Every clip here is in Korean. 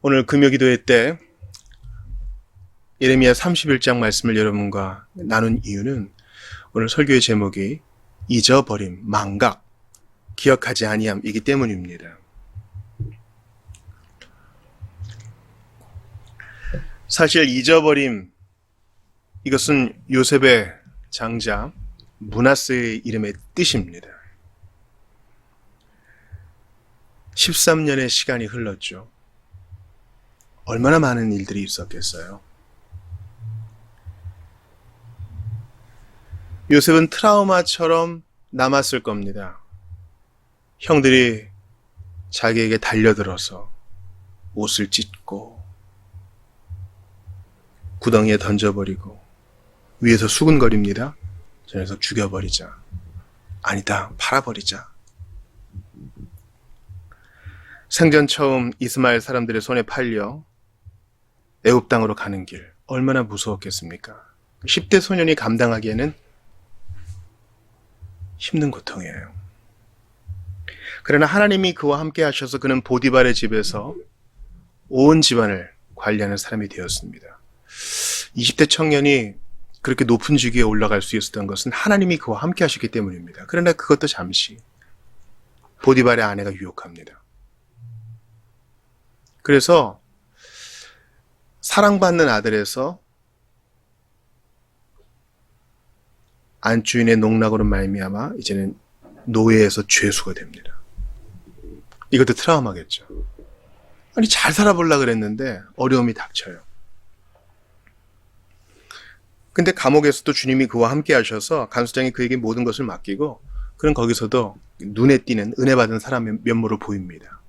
오늘 금요기도회 때 예레미야 31장 말씀을 여러분과 나눈 이유는 오늘 설교의 제목이 잊어버림, 망각, 기억하지 아니함이기 때문입니다. 사실 잊어버림, 이것은 요셉의 장자 므낫세의 이름의 뜻입니다. 13년의 시간이 흘렀죠. 얼마나 많은 일들이 있었겠어요. 요셉은 트라우마처럼 남았을 겁니다. 형들이 자기에게 달려들어서 옷을 찢고 구덩이에 던져버리고 위에서 수군거립니다. 저 녀석 죽여버리자. 아니다, 팔아버리자. 생전 처음 이스마엘 사람들의 손에 팔려 애굽 땅으로 가는 길, 얼마나 무서웠겠습니까? 10대 소년이 감당하기에는 힘든 고통이에요. 그러나 하나님이 그와 함께 하셔서 그는 보디발의 집에서 온 집안을 관리하는 사람이 되었습니다. 20대 청년이 그렇게 높은 직위에 올라갈 수 있었던 것은 하나님이 그와 함께 하셨기 때문입니다. 그러나 그것도 잠시. 보디발의 아내가 유혹합니다. 그래서 사랑받는 아들에서 안주인의 농락으로 말미암아 이제는 노예에서 죄수가 됩니다. 이것도 트라우마겠죠. 아니, 잘 살아보려고 그랬는데 어려움이 닥쳐요. 근데 감옥에서도 주님이 그와 함께 하셔서 간수장이 그에게 모든 것을 맡기고 그는 거기서도 눈에 띄는 은혜 받은 사람의 면모를 보입니다.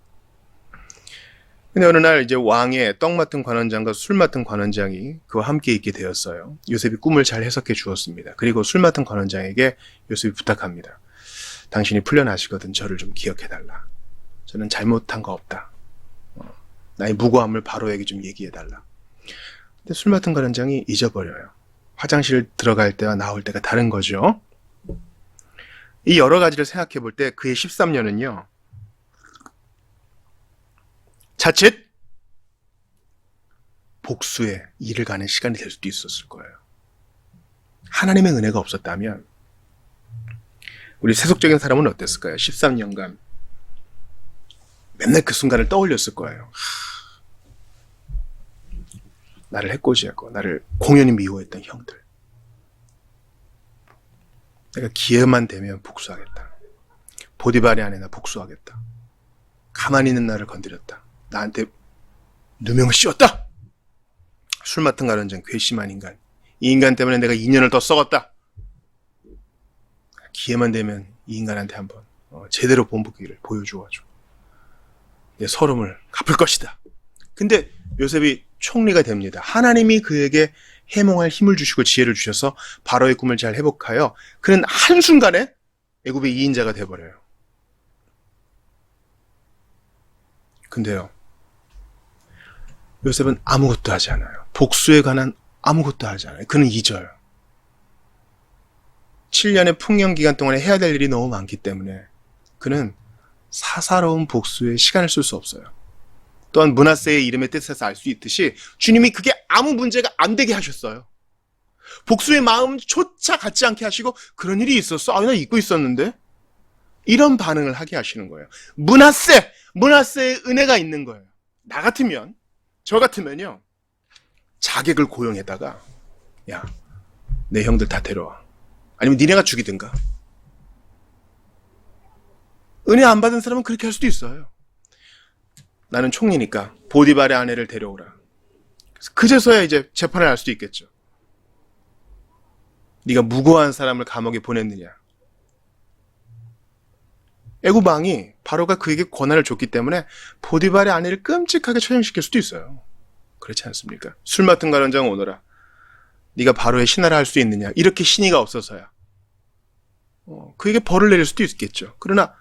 근데 어느 날 이제 왕의 떡 맡은 관원장과 술 맡은 관원장이 그와 함께 있게 되었어요. 요셉이 꿈을 잘 해석해 주었습니다. 그리고 술 맡은 관원장에게 요셉이 부탁합니다. 당신이 풀려나시거든 저를 좀 기억해달라. 저는 잘못한 거 없다. 나의 무고함을 바로에게 좀 얘기해달라. 근데 술 맡은 관원장이 잊어버려요. 화장실 들어갈 때와 나올 때가 다른 거죠. 이 여러 가지를 생각해 볼 때 그의 13년은요. 자칫 복수의 일을 가는 시간이 될 수도 있었을 거예요. 하나님의 은혜가 없었다면 우리 세속적인 사람은 어땠을까요? 13년간 맨날 그 순간을 떠올렸을 거예요. 나를 해코지하고 나를 공연히 미워했던 형들. 내가 기회만 되면 복수하겠다. 보디발의 아내 나 복수하겠다. 가만히 있는 나를 건드렸다. 나한테 누명을 씌웠다. 술 맡은 관원장 괘씸한 인간. 이 인간 때문에 내가 2년을 더 썩었다. 기회만 되면 이 인간한테 한번 제대로 본보기를 보여주어줘. 내 서름을 갚을 것이다. 근데 요셉이 총리가 됩니다. 하나님이 그에게 해몽할 힘을 주시고 지혜를 주셔서 바로의 꿈을 잘 회복하여 그는 한순간에 애굽의 2인자가 돼버려요. 근데요. 요셉은 아무것도 하지 않아요. 복수에 관한 아무것도 하지 않아요. 그는 잊어요. 7년의 풍년 기간 동안에 해야 될 일이 너무 많기 때문에 그는 사사로운 복수에 시간을 쓸 수 없어요. 또한 므낫세의 이름의 뜻에서 알 수 있듯이 주님이 그게 아무 문제가 안 되게 하셨어요. 복수의 마음조차 갖지 않게 하시고 그런 일이 있었어? 나 잊고 있었는데? 이런 반응을 하게 하시는 거예요. 므낫세의 은혜가 있는 거예요. 나 같으면 저 같으면요. 자객을 고용해다가 야, 내 형들 다 데려와. 아니면 니네가 죽이든가. 은혜 안 받은 사람은 그렇게 할 수도 있어요. 나는 총리니까 보디발의 아내를 데려오라. 그제서야 이제 재판을 할 수도 있겠죠. 네가 무고한 사람을 감옥에 보냈느냐. 애굽 왕이 바로가 그에게 권한을 줬기 때문에 보디발의 아내를 끔찍하게 처형시킬 수도 있어요. 그렇지 않습니까? 술 맡은 관원장 오너라. 네가 바로의 신하를 할 수 있느냐. 이렇게 신의가 없어서야. 그에게 벌을 내릴 수도 있겠죠. 그러나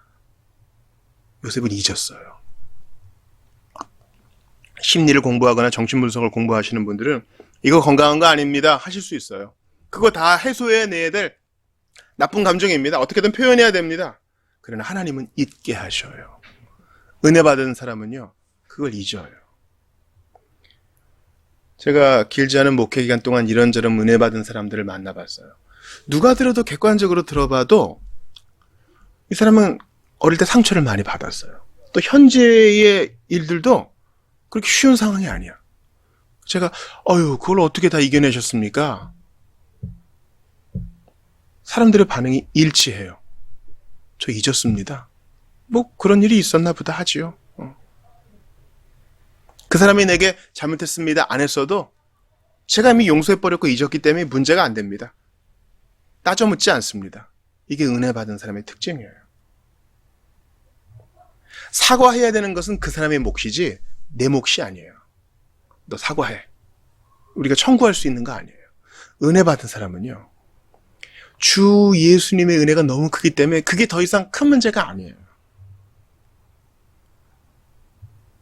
요셉은 잊었어요. 심리를 공부하거나 정신분석을 공부하시는 분들은 이거 건강한 거 아닙니다 하실 수 있어요. 그거 다 해소해내야 될 나쁜 감정입니다. 어떻게든 표현해야 됩니다. 그러나 하나님은 잊게 하셔요. 은혜 받은 사람은요, 그걸 잊어요. 제가 길지 않은 목회 기간 동안 이런저런 은혜 받은 사람들을 만나봤어요. 누가 들어도 객관적으로 들어봐도 이 사람은 어릴 때 상처를 많이 받았어요. 또 현재의 일들도 그렇게 쉬운 상황이 아니야. 제가 그걸 어떻게 다 이겨내셨습니까? 사람들의 반응이 일치해요. 저 잊었습니다. 뭐 그런 일이 있었나 보다 하지요. 그 사람이 내게 잘못했습니다 안 했어도 제가 이미 용서해버렸고 잊었기 때문에 문제가 안 됩니다. 따져 묻지 않습니다. 이게 은혜 받은 사람의 특징이에요. 사과해야 되는 것은 그 사람의 몫이지 내 몫이 아니에요. 너 사과해. 우리가 청구할 수 있는 거 아니에요. 은혜 받은 사람은요, 주 예수님의 은혜가 너무 크기 때문에 그게 더 이상 큰 문제가 아니에요.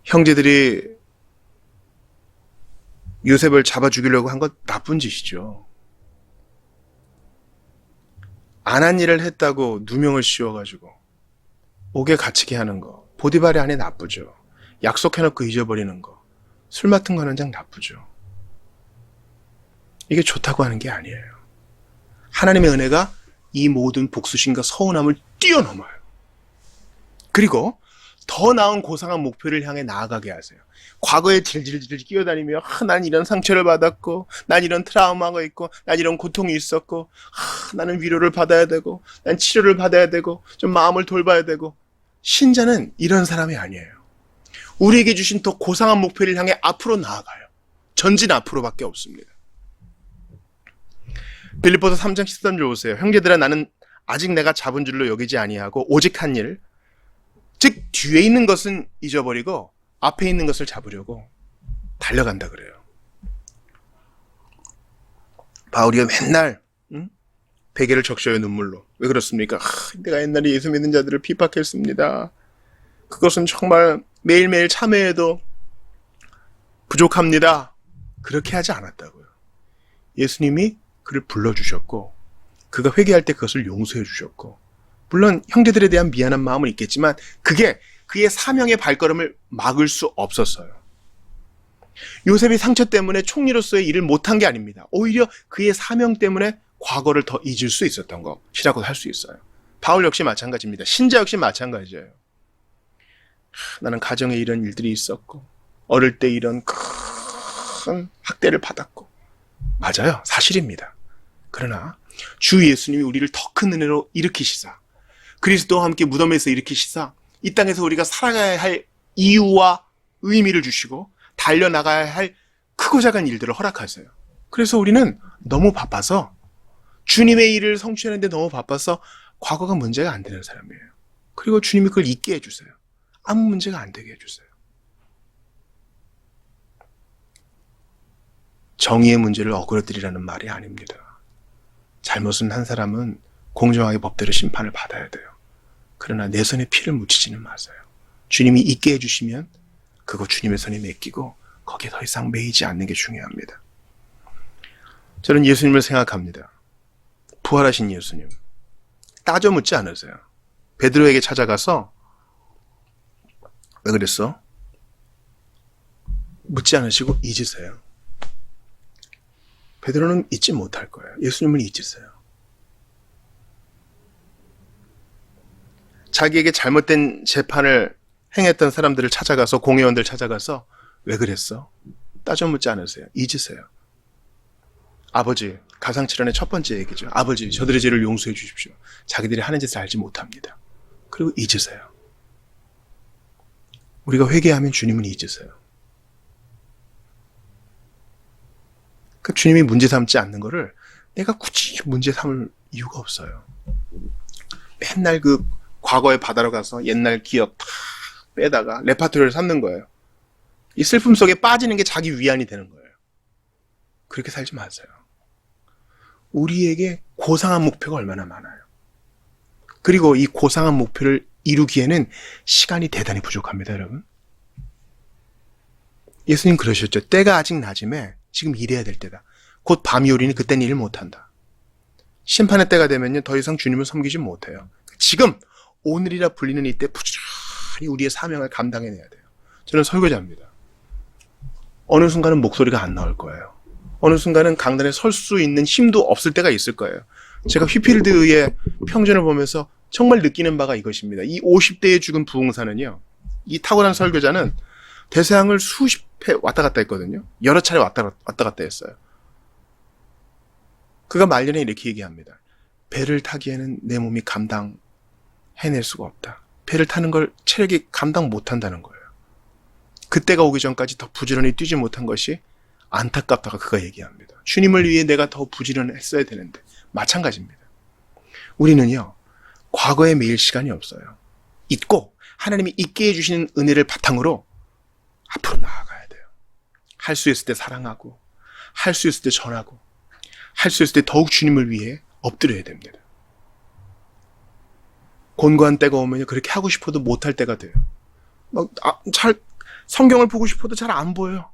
형제들이 요셉을 잡아 죽이려고 한 건 나쁜 짓이죠. 안 한 일을 했다고 누명을 씌워가지고 옥에 갇히게 하는 거, 보디발의 안에 나쁘죠. 약속해놓고 잊어버리는 거, 술 맡은 거 하는 장 나쁘죠. 이게 좋다고 하는 게 아니에요. 하나님의 은혜가 이 모든 복수심과 서운함을 뛰어넘어요. 그리고 더 나은 고상한 목표를 향해 나아가게 하세요. 과거에 질질질 끼어다니며 난 이런 상처를 받았고, 난 이런 트라우마가 있고, 난 이런 고통이 있었고, 나는 위로를 받아야 되고, 난 치료를 받아야 되고, 좀 마음을 돌봐야 되고. 신자는 이런 사람이 아니에요. 우리에게 주신 더 고상한 목표를 향해 앞으로 나아가요. 전진 앞으로밖에 없습니다. 빌립보서 3장 13절 보세요. 형제들아, 나는 아직 내가 잡은 줄로 여기지 아니하고 오직 한 일, 즉 뒤에 있는 것은 잊어버리고 앞에 있는 것을 잡으려고 달려간다 그래요. 바울이가 맨날 베개를 적셔요, 눈물로. 왜 그렇습니까? 내가 옛날에 예수 믿는 자들을 핍박했습니다. 그것은 정말 매일매일 참회해도 부족합니다. 그렇게 하지 않았다고요. 예수님이 그를 불러주셨고, 그가 회개할 때 그것을 용서해 주셨고, 물론 형제들에 대한 미안한 마음은 있겠지만 그게 그의 사명의 발걸음을 막을 수 없었어요. 요셉이 상처 때문에 총리로서의 일을 못한 게 아닙니다. 오히려 그의 사명 때문에 과거를 더 잊을 수 있었던 것이라고 할 수 있어요. 바울 역시 마찬가지입니다. 신자 역시 마찬가지예요. 나는 가정에 이런 일들이 있었고, 어릴 때 이런 큰 학대를 받았고. 맞아요. 사실입니다. 그러나 주 예수님이 우리를 더 큰 은혜로 일으키시사, 그리스도와 함께 무덤에서 일으키시사, 이 땅에서 우리가 살아가야 할 이유와 의미를 주시고 달려나가야 할 크고 작은 일들을 허락하세요. 그래서 우리는 너무 바빠서, 주님의 일을 성취하는데 너무 바빠서 과거가 문제가 안 되는 사람이에요. 그리고 주님이 그걸 잊게 해주세요. 아무 문제가 안 되게 해주세요. 정의의 문제를 어그러뜨리라는 말이 아닙니다. 잘못은 한 사람은 공정하게 법대로 심판을 받아야 돼요. 그러나 내 손에 피를 묻히지는 마세요. 주님이 잊게 해주시면 그거 주님의 손에 맡기고 거기에 더 이상 매이지 않는 게 중요합니다. 저는 예수님을 생각합니다. 부활하신 예수님. 따져 묻지 않으세요. 베드로에게 찾아가서 왜 그랬어? 묻지 않으시고 잊으세요. 베드로는 잊지 못할 거예요. 예수님을 잊으세요. 자기에게 잘못된 재판을 행했던 사람들을 찾아가서, 공회원들 찾아가서 왜 그랬어? 따져 묻지 않으세요. 잊으세요. 아버지, 가상칠언의 첫 번째 얘기죠. 아버지, 저들의 죄를 용서해 주십시오. 자기들이 하는 짓을 알지 못합니다. 그리고 잊으세요. 우리가 회개하면 주님은 잊으세요. 그 주님이 문제 삼지 않는 거를 내가 굳이 문제 삼을 이유가 없어요. 맨날 그 과거의 바다로 가서 옛날 기억 다 빼다가 레파토리를 삼는 거예요. 이 슬픔 속에 빠지는 게 자기 위안이 되는 거예요. 그렇게 살지 마세요. 우리에게 고상한 목표가 얼마나 많아요. 그리고 이 고상한 목표를 이루기에는 시간이 대단히 부족합니다, 여러분. 예수님 그러셨죠. 때가 아직 낮음에 지금 일해야 될 때다. 곧 밤이 오리니 그때는 일 못한다. 심판의 때가 되면요, 더 이상 주님을 섬기지 못해요. 지금 오늘이라 불리는 이때 부지런히 우리의 사명을 감당해내야 돼요. 저는 설교자입니다. 어느 순간은 목소리가 안 나올 거예요. 어느 순간은 강단에 설 수 있는 힘도 없을 때가 있을 거예요. 제가 휘필드의 평전을 보면서 정말 느끼는 바가 이것입니다. 이 50대에 죽은 부흥사는요, 이 탁월한 설교자는 대서양을 수십 회 왔다 갔다 했거든요. 여러 차례 왔다 갔다 했어요. 그가 말년에 이렇게 얘기합니다. 배를 타기에는 내 몸이 감당해낼 수가 없다. 배를 타는 걸 체력이 감당 못한다는 거예요. 그때가 오기 전까지 더 부지런히 뛰지 못한 것이 안타깝다가 그가 얘기합니다. 주님을 위해 내가 더 부지런했어야 되는데. 마찬가지입니다. 우리는요, 과거에 매일 시간이 없어요. 있고 하나님이 있게 해주시는 은혜를 바탕으로 앞으로 나아가야 돼요. 할 수 있을 때 사랑하고, 할 수 있을 때 전하고, 할 수 있을 때 더욱 주님을 위해 엎드려야 됩니다. 곤고한 때가 오면 그렇게 하고 싶어도 못할 때가 돼요. 성경을 보고 싶어도 잘 안 보여요.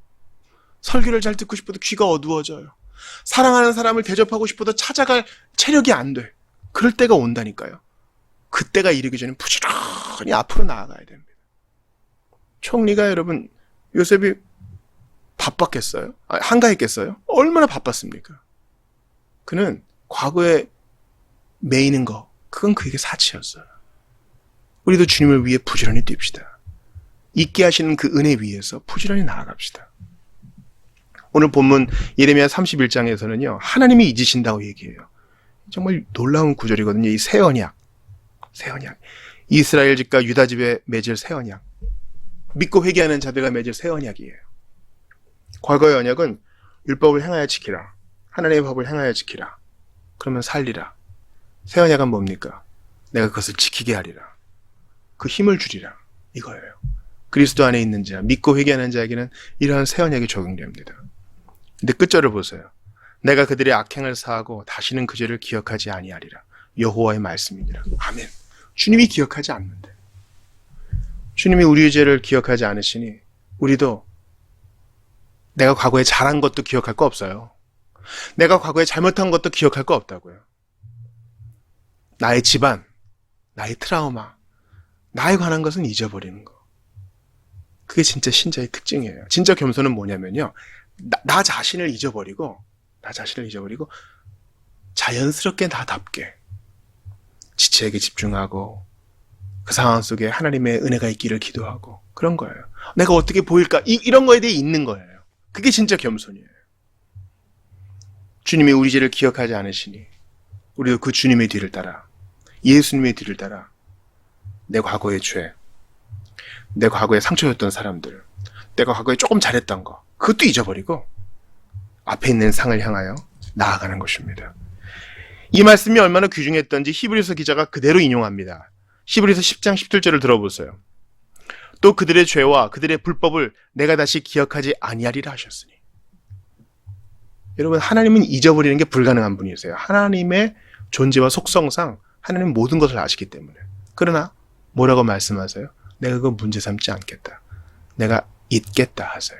설교를 잘 듣고 싶어도 귀가 어두워져요. 사랑하는 사람을 대접하고 싶어도 찾아갈 체력이 안 돼. 그럴 때가 온다니까요. 그때가 이르기 전에 부지런히 앞으로 나아가야 됩니다. 총리가 여러분, 요셉이 바빴겠어요? 한가했겠어요? 얼마나 바빴습니까? 그는 과거에 매이는 거, 그건 그에게 사치였어요. 우리도 주님을 위해 부지런히 뜁시다. 있게 하시는 그 은혜 위에서 부지런히 나아갑시다. 오늘 본문 예레미야 31장에서는요. 하나님이 잊으신다고 얘기해요. 정말 놀라운 구절이거든요. 이 새 언약. 이스라엘 집과 유다 집에 맺을 새 언약. 믿고 회개하는 자들과 맺을 새 언약이에요. 과거의 언약은 율법을 행하여 지키라. 하나님의 법을 행하여 지키라. 그러면 살리라. 새 언약은 뭡니까? 내가 그것을 지키게 하리라. 그 힘을 주리라. 이거예요. 그리스도 안에 있는 자, 믿고 회개하는 자에게는 이러한 새 언약이 적용됩니다. 근데 끝절을 보세요. 내가 그들의 악행을 사하고 다시는 그 죄를 기억하지 아니하리라. 여호와의 말씀이니라. 아멘. 주님이 기억하지 않는데. 주님이 우리의 죄를 기억하지 않으시니 우리도 내가 과거에 잘한 것도 기억할 거 없어요. 내가 과거에 잘못한 것도 기억할 거 없다고요. 나의 집안, 나의 트라우마, 나에 관한 것은 잊어버리는 거. 그게 진짜 신자의 특징이에요. 진짜 겸손은 뭐냐면요. 나 자신을 잊어버리고 자연스럽게 나답게 지체에게 집중하고 그 상황 속에 하나님의 은혜가 있기를 기도하고 그런 거예요. 내가 어떻게 보일까? 이런 거에 대해 있는 거예요. 그게 진짜 겸손이에요. 주님이 우리 죄를 기억하지 않으시니 우리도 그 주님의 뒤를 따라 예수님의 뒤를 따라 내 과거의 죄, 내 과거에 상처였던 사람들, 내가 과거에 조금 잘했던 거 그것도 잊어버리고 앞에 있는 상을 향하여 나아가는 것입니다. 이 말씀이 얼마나 귀중했던지 히브리서 기자가 그대로 인용합니다. 히브리서 10장 17절을 들어보세요. 또 그들의 죄와 그들의 불법을 내가 다시 기억하지 아니하리라 하셨으니. 여러분, 하나님은 잊어버리는 게 불가능한 분이세요. 하나님의 존재와 속성상 하나님은 모든 것을 아시기 때문에. 그러나 뭐라고 말씀하세요? 내가 그거 문제 삼지 않겠다. 내가 잊겠다 하세요.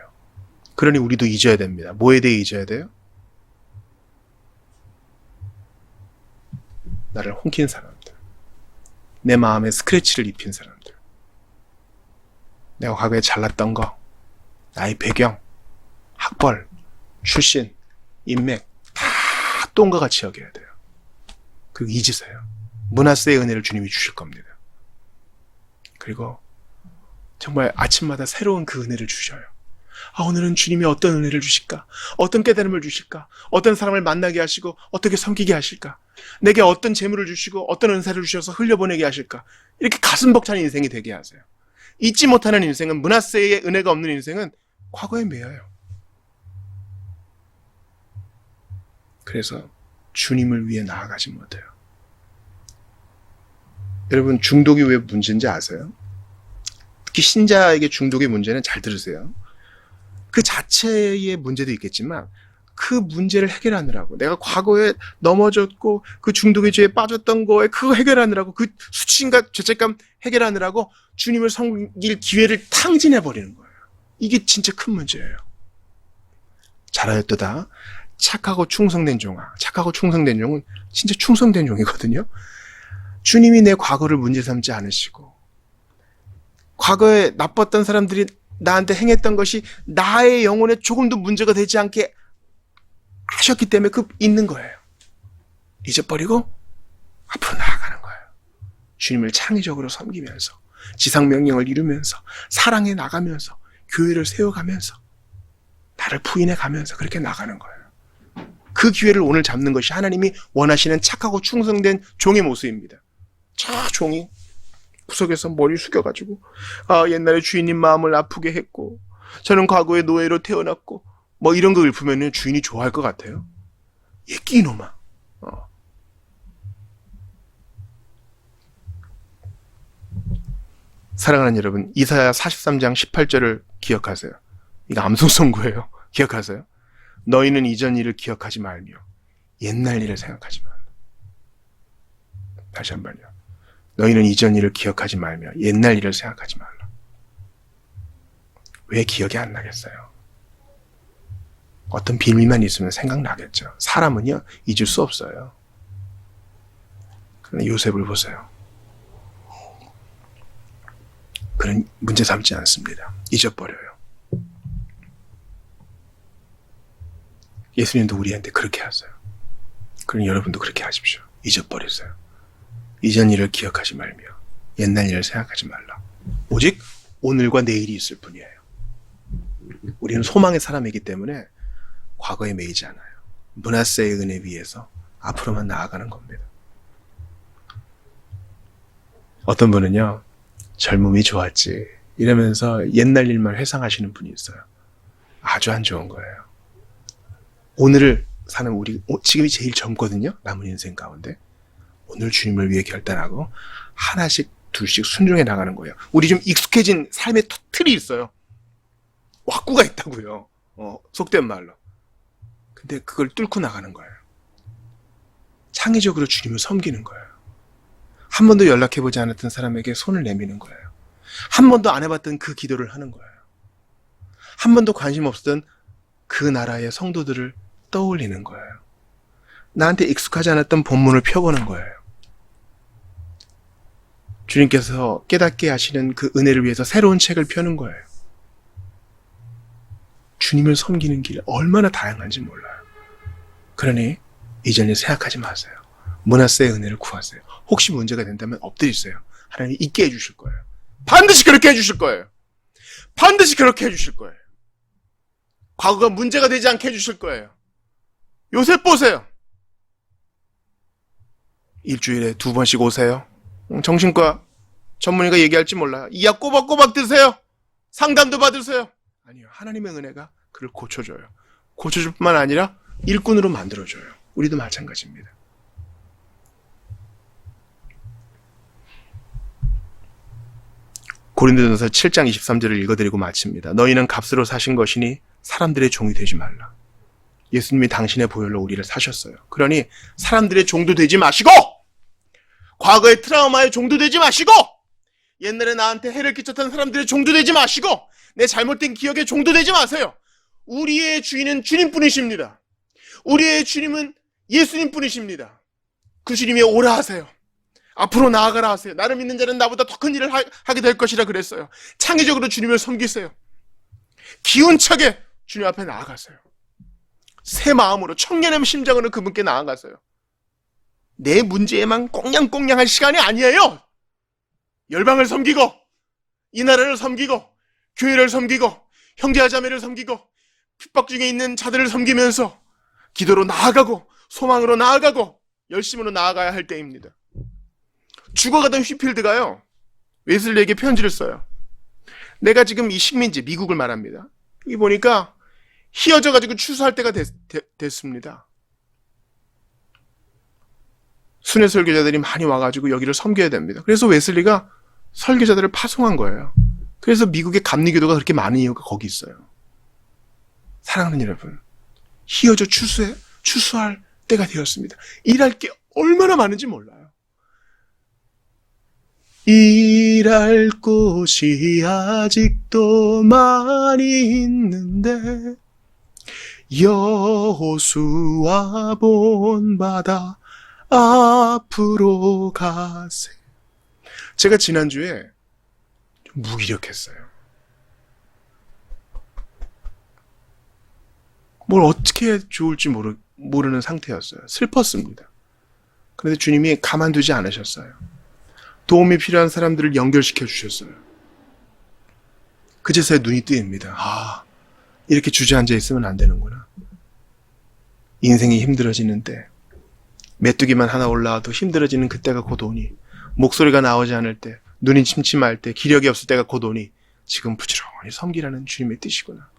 그러니 우리도 잊어야 됩니다. 뭐에 대해 잊어야 돼요? 나를 홍킨 사람들, 내 마음에 스크래치를 입힌 사람들, 내가 과거에 잘났던 거, 나의 배경, 학벌, 출신, 인맥 다 똥과 같이 여겨야 돼요. 그리고 잊으세요. 므낫세의 은혜를 주님이 주실 겁니다. 그리고 정말 아침마다 새로운 그 은혜를 주셔요. 오늘은 주님이 어떤 은혜를 주실까? 어떤 깨달음을 주실까? 어떤 사람을 만나게 하시고 어떻게 섬기게 하실까? 내게 어떤 재물을 주시고 어떤 은사를 주셔서 흘려보내게 하실까? 이렇게 가슴 벅찬 인생이 되게 하세요. 잊지 못하는 인생은, 므낫세의 은혜가 없는 인생은 과거에 매여요. 그래서 주님을 위해 나아가지 못해요. 여러분, 중독이 왜 문제인지 아세요? 특히 신자에게 중독의 문제는 잘 들으세요. 그 자체의 문제도 있겠지만 그 문제를 해결하느라고, 내가 과거에 넘어졌고 그 중독의 죄에 빠졌던 거에 그거 해결하느라고, 그 수치심과 죄책감 해결하느라고 주님을 섬길 기회를 탕진해버리는 거예요. 이게 진짜 큰 문제예요. 잘하였도다. 착하고 충성된 종아. 착하고 충성된 종은 진짜 충성된 종이거든요. 주님이 내 과거를 문제 삼지 않으시고, 과거에 나빴던 사람들이 나한테 행했던 것이 나의 영혼에 조금도 문제가 되지 않게 하셨기 때문에 그 있는 거예요. 잊어버리고 앞으로 나아가는 거예요. 주님을 창의적으로 섬기면서, 지상명령을 이루면서, 사랑해 나가면서, 교회를 세워가면서, 나를 부인해 가면서 그렇게 나가는 거예요. 그 기회를 오늘 잡는 것이 하나님이 원하시는 착하고 충성된 종의 모습입니다. 저 종이 구석에서 머리 숙여가지고 옛날에 주인님 마음을 아프게 했고 저는 과거에 노예로 태어났고 뭐 이런 거 읊으면 주인이 좋아할 것 같아요. 얘 끼놈아. 사랑하는 여러분, 이사야 43장 18절을 기억하세요. 이거 암송 선고예요. 기억하세요? 너희는 이전 일을 기억하지 말며 옛날 일을 생각하지 말라. 다시 한 번요. 너희는 이전 일을 기억하지 말며 옛날 일을 생각하지 말라. 왜 기억이 안 나겠어요? 어떤 비밀만 있으면 생각나겠죠. 사람은요, 잊을 수 없어요. 그러나 요셉을 보세요. 그는 문제 삼지 않습니다. 잊어버려요. 예수님도 우리한테 그렇게 하세요. 그럼 여러분도 그렇게 하십시오. 잊어버리세요. 이전 일을 기억하지 말며 옛날 일을 생각하지 말라. 오직 오늘과 내일이 있을 뿐이에요. 우리는 소망의 사람이기 때문에 과거에 매이지 않아요. 므낫세의 은혜 위에서 앞으로만 나아가는 겁니다. 어떤 분은요, 젊음이 좋았지 이러면서 옛날 일만 회상하시는 분이 있어요. 아주 안 좋은 거예요. 오늘을 사는 우리, 지금이 제일 젊거든요. 남은 인생 가운데. 오늘 주님을 위해 결단하고 하나씩 둘씩 순종해 나가는 거예요. 우리 좀 익숙해진 삶의 틀이 있어요. 왁구가 있다고요. 속된 말로. 근데 그걸 뚫고 나가는 거예요. 창의적으로 주님을 섬기는 거예요. 한 번도 연락해보지 않았던 사람에게 손을 내미는 거예요. 한 번도 안 해봤던 그 기도를 하는 거예요. 한 번도 관심 없었던 그 나라의 성도들을 떠올리는 거예요. 나한테 익숙하지 않았던 본문을 펴보는 거예요. 주님께서 깨닫게 하시는 그 은혜를 위해서 새로운 책을 펴는 거예요. 주님을 섬기는 길 얼마나 다양한지 몰라요. 그러니 이전에 생각하지 마세요. 므낫세의 은혜를 구하세요. 혹시 문제가 된다면 엎드리세요. 하나님이 있게 해주실 거예요. 반드시 그렇게 해주실 거예요. 반드시 그렇게 해주실 거예요. 과거가 문제가 되지 않게 해주실 거예요. 요셉 보세요. 일주일에 2번씩 오세요. 정신과 전문의가 얘기할지 몰라요. 이 약 꼬박꼬박 드세요. 상담도 받으세요. 아니요. 하나님의 은혜가 그를 고쳐줘요. 고쳐줄 뿐만 아니라 일꾼으로 만들어줘요. 우리도 마찬가지입니다. 고린도전서 7장 23절을 읽어드리고 마칩니다. 너희는 값으로 사신 것이니 사람들의 종이 되지 말라. 예수님이 당신의 보혈로 우리를 사셨어요. 그러니 사람들의 종도 되지 마시고 과거의 트라우마의 종도 되지 마시고 옛날에 나한테 해를 끼쳤던 사람들의 종도 되지 마시고 내 잘못된 기억의 종도 되지 마세요. 우리의 주인은 주님뿐이십니다. 우리의 주님은 예수님뿐이십니다. 그 주님이 오라 하세요. 앞으로 나아가라 하세요. 나를 믿는 자는 나보다 더 큰 일을 하게 될 것이라 그랬어요. 창의적으로 주님을 섬기세요. 기운차게 주님 앞에 나아가세요. 새 마음으로 청년의 심장으로 그분께 나아가세요. 내 문제에만 꽁냥꽁냥 할 시간이 아니에요. 열방을 섬기고 이 나라를 섬기고 교회를 섬기고 형제와 자매를 섬기고 핍박 중에 있는 자들을 섬기면서 기도로 나아가고 소망으로 나아가고 열심으로 나아가야 할 때입니다. 죽어가던 휘필드가요, 웨슬리에게 편지를 써요. 내가 지금 이 식민지 미국을 말합니다. 여기 보니까 휘어져가지고 추수할 때가 됐습니다. 순회 설교자들이 많이 와가지고 여기를 섬겨야 됩니다. 그래서 웨슬리가 설교자들을 파송한 거예요. 그래서 미국의 감리교도가 그렇게 많은 이유가 거기 있어요. 사랑하는 여러분, 휘어져 추수할 때가 되었습니다. 일할 게 얼마나 많은지 몰라요. 일할 곳이 아직도 많이 있는데 여호수아 본받아 앞으로 가세. 제가 지난주에 좀 무기력했어요. 뭘 어떻게 좋을지 모르는 상태였어요. 슬펐습니다. 그런데 주님이 가만두지 않으셨어요. 도움이 필요한 사람들을 연결시켜 주셨어요. 그제서야 눈이 뜨입니다. 아, 이렇게 주저앉아 있으면 안 되는구나. 인생이 힘들어지는 때, 메뚜기만 하나 올라와도 힘들어지는 그때가 곧 오니, 목소리가 나오지 않을 때, 눈이 침침할 때, 기력이 없을 때가 곧 오니, 지금 부지런히 섬기라는 주님의 뜻이구나.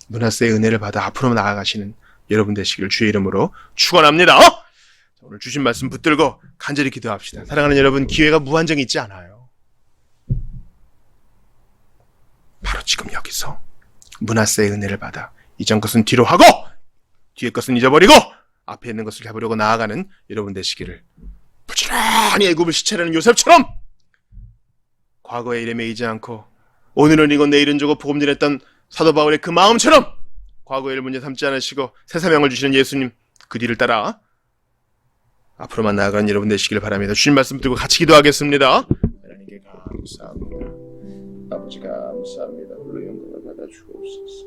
므낫세의 은혜를 받아 앞으로 나아가시는 여러분 되시기를 주의 이름으로 축원합니다. 오늘 주신 말씀 붙들고 간절히 기도합시다. 사랑하는 여러분, 기회가 무한정 있지 않아요. 바로 지금 여기서 므낫세의 은혜를 받아 이전 것은 뒤로 하고 뒤에 것은 잊어버리고 앞에 있는 것을 잡으려고 나아가는 여러분 되시기를, 부지런히 애굽을 시체라는 요셉처럼 과거의 일에 매이지 않고 오늘은 이고 내일은 저고 복음 전했던 사도 바울의 그 마음처럼 과거의 일 문제 삼지 않으시고 새 사명을 주시는 예수님 그 뒤를 따라 앞으로만 나아가는 여러분 되시기를 바랍니다. 주신 말씀 들고 같이 기도하겠습니다. 하나님께 감사합니다. 아버지 감사합니다. 불러 영광을 받아 주옵소서.